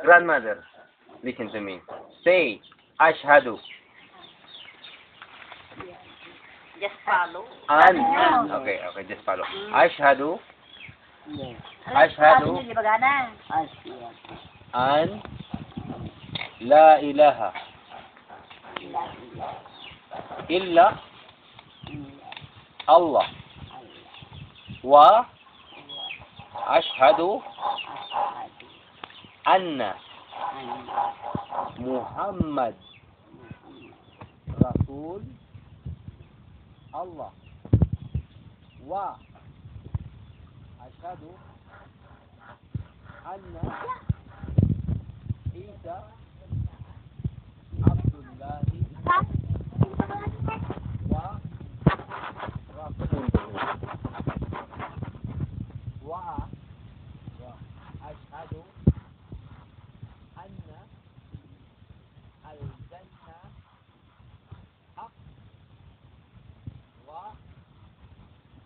Grandmother, listen to me. Say, Ashhadu. Just follow. Okay, just follow. Ashhadu. Ashhadu. An. La ilaha. Illa. Allah. Wa. Ashhadu. Anna. Muhammad. Rasul. Allah. Wa. Ashhadu. Anna. Isa. Abdullahi. Wa. Rasul. Wa. Ashhadu. Anna. Al-Jannah. Haq. Wa.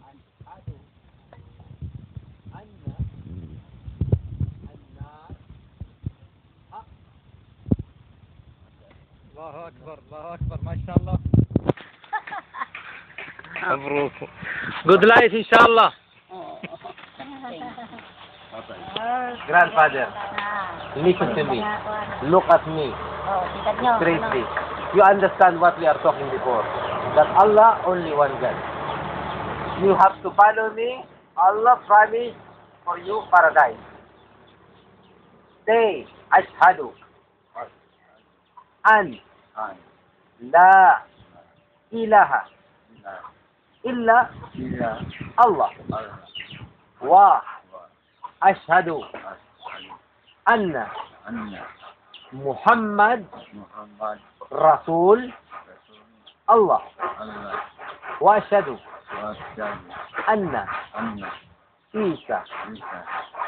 Ashhadu. Anna. An-nar. Haq. Allahu Akbar, ما شاء الله. مبروك. Good life inshallah. Grandfather, listen to me. Look at me straightly. You understand what we are talking before. That Allah only one God. You have to follow me. Allah promised for you paradise. Say, Ashhadu. An. La. Ilaha. Illa. Allah. Wa. Ashhadu. Anna. Muhammad. Rasul. Allah. Wa ashhadu. Anna. Isa.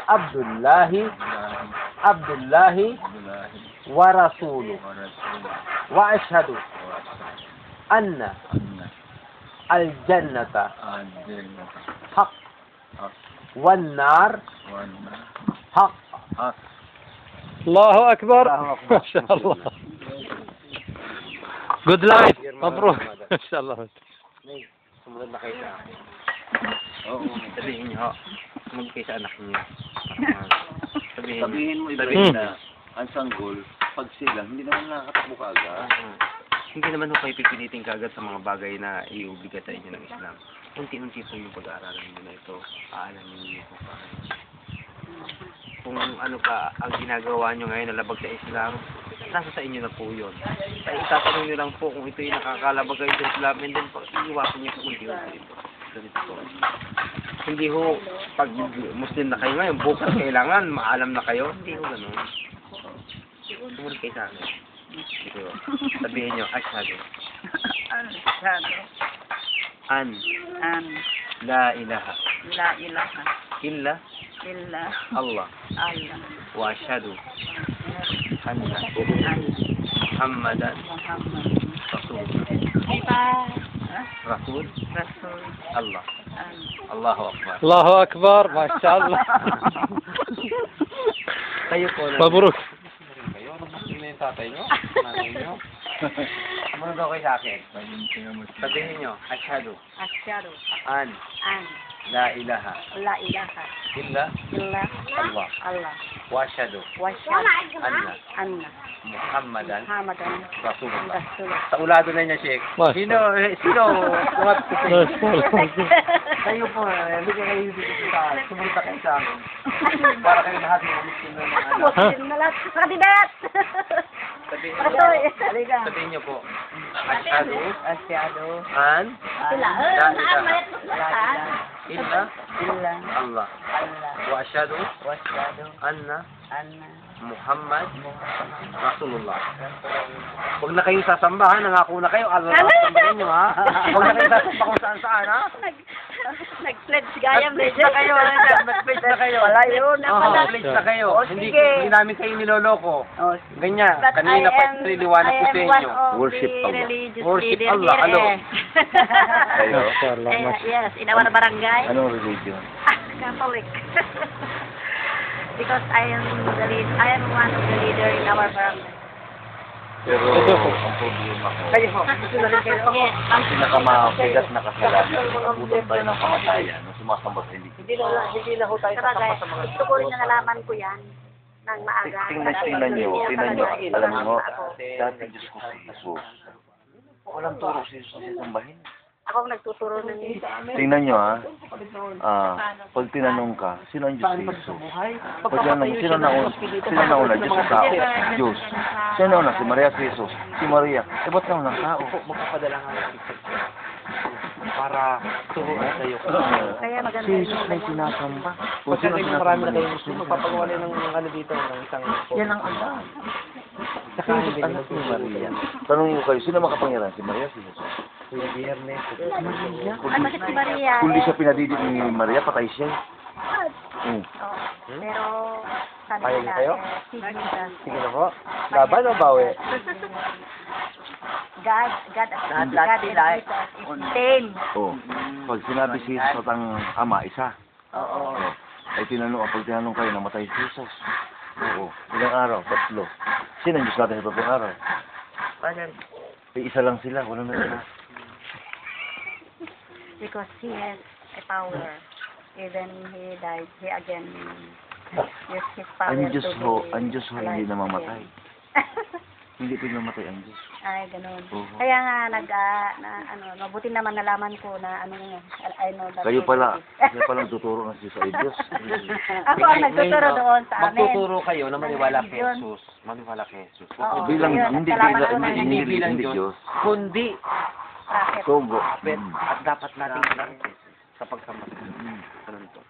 Abdullahi. Wa Rasuluh. Wa ashhadu. Anna. Al-Jannata. Haq. والنار حق. الله أكبر ما شاء الله. Good life. مبروك ما شاء الله. Sumunod na kayo sa akin. Oo, sabihin niyo, sumunod kayo sa anak niyo. Sabihin mo, Ibrahim, na ang sanggol, pag sila, hindi naman nakakatakbo ka agad. Hindi naman kayo pipilitin kagad sa mga bagay na iubigat sa inyo ng Islam. Unti-unti po yung pag-aaralan nyo na ito, aalamin nyo kung paano. Kung ano pa ang ginagawa nyo ngayon na labag sa Islam, nasa sa inyo na po yun. Kaya itatanong nyo lang po kung ito yung nakakalabag kayo sa Islam, and then iiwasan nyo po unti-unti ito. Ganito po. Hindi ho, pag Muslim na kayo ngayon, bukas kailangan, maalam na kayo. Hindi ho ganun. Sumunod kayo sa akin. Ito, sabihin nyo, Ashhadu. An. La ilaha. Illa. Allah. Wa ashhadu. Anna. Muhammadan. Rasul. Allah. Allahu Akbar. Allahu Akbar ما شاء الله. Kayo po. مبروك. Kayo, Muslim na yung tatay nyo? Nanay nyo? Sumunod daw kayo sa akin. Sabihin nyo, Ashhadu. An. La ilaha. Illa. Allah. Wa ashhadu. Anna. Muhammadan. Rasulullah. Sa ulado na niya, Sheikh. Sino? Tumat ko sa kayo po, hindi kayo sumunod na kayo sa amin. Para kayo lahat ng Muslim na Muslim na lahat. Kandidat! Sabihin niyo po, Ashhadu. An. Illa. Allah. Wa ashhadu. Anna. Muhammad. Rasulullah. Huwag na kayong sasambahan, nangako na kayo, Allah na sambahin nyo, ha? Huwag na kayong sasamba kung saan, ha? Nag-pledge gayam, Nag-pledge na kayo, nag-pledge na kayo. Wala yun, nag-pledge na kayo. Hindi namin kayo niloloko. Ganyan, kanina pa niliwanag ko sa inyo. Worship Allah. Worship Allah, alone. Yes, in our barangay. Anong religion? Catholic. Because I am one of the leader in our barangay. Pero ang problema ko, Yes. ang pinakamabigat na kasalanan, nabutan tayo ng kamatayan, nung sumasamba sa hindi. Sabagay, gusto ko rin na nalaman ko yan ng maaga. Tingnan nyo, alam mo, dati Diyos ko si Jesus. Walang turo si Jesus na sambahin. Ako ang nagtuturo ng Tingnan nyo pag tinanong ka, sino ang Diyos si Jesus? Pag tinanong, sino nauna? Diyos o tao? Diyos. Sino nauna? Si Maria, si Jesus. Si Maria. Ba't nauna ng tao? Magpapadala nga para turuan sa'yo. Kaya maganda Si Jesus na yung sinasamba. Kung Kasi sino marami na sinasamba? kayong Muslim, magpapagawa na ng ano dito, ng isang Yan ang Allah. Saka Jesus, hindi anak ni Maria. Tanongin ko kayo, sino makapangyarihan? Si Maria, si Jesus? Kuya Biernes. Ay, bakit si Maria? Kung di siya pinadidik ni Maria, patay siya. Oo. Pero, sabi Kaya niyo nila, kayo? si Jesus. Sige na po. Laban o bawi? God and Jesus is same. Oh, pag sinabi si Jesus at ang Ama, isa. Oo. Ay pag tinanong kayo, namatay si Jesus. Oo. Ilang araw? 3. Sino ang Diyos natin sa 3 araw? Isa lang sila, walang nila. Because he has a power. Even he died, he again used his power Ang Diyos to ho, be ang Diyos ho hindi alive namamatay. again. Hindi pinamatay ang Diyos. Ay, ganun. Oo. Kaya nga, mabuti naman nalaman ko na, I know that. Kayo pala tuturo ng Diyos ay Diyos. Ako ang nagtuturo doon sa amin. Magtuturo kayo na maniwala kay Religion. Jesus. Maniwala kay Jesus. Oo. Bilang, Yun, hindi salamat bilang, doon na hindi bilang Diyos. Diyos, kundi Bakit? Sogo. kapit at dapat nating practice sa pagsamba. Ano to?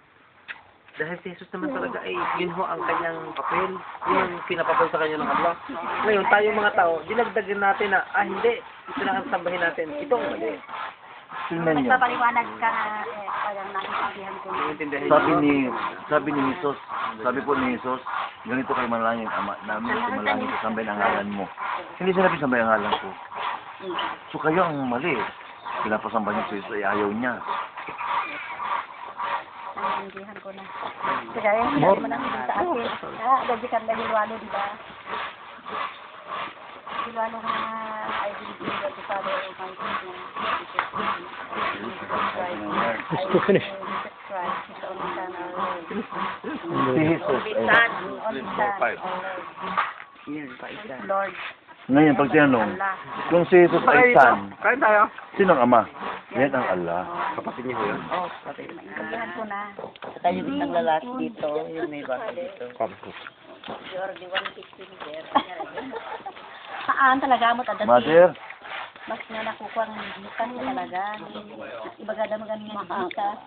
Dahil si Jesus naman talaga ay yun ho ang kanyang papel. Yun ang pinapapel sa kanya ng Allah. Ngayon, tayo mga tao, dinagdagan natin na, hindi, ito na ang sambahin natin. Ito ang mali. Tingnan niyo. Nagpapaliwanag ka na, parang nakikihan ko. Naiintindihan Sabi ni Jesus, sabi po ni Jesus, ganito kayo manalangin, Ama, namin sumalangin sa sambay ng ngalan mo. Hindi sinabi sambay ang ngalan ko. So kayo ang mali. Pinapasamba niyo si Jesus ay ayaw niya. Naiintindihan ko na. Kaya hindi mo na sa akin. Gabi ka na hilwalo, di ba? Hilwalo ka na, I believe that the Father Almighty It's to finish. Jesus Christ, His only Son, our Lord. Si Jesus His ay... Son, only Son, our Lord. Lord. Ngayon, pag tinanong, kung si Jesus ay Son, Kain tayo. sino ang Ama? Yan ang Allah. Kapatid niyo yun? Naiintindihan ko na. Tayo din ng lalaki dito, yung may bata dito. You're the 150 there. Saan talaga mo tadati? Mother, Mas na nakukuha ng bitas talaga. Ibaga naman ganyan bitas.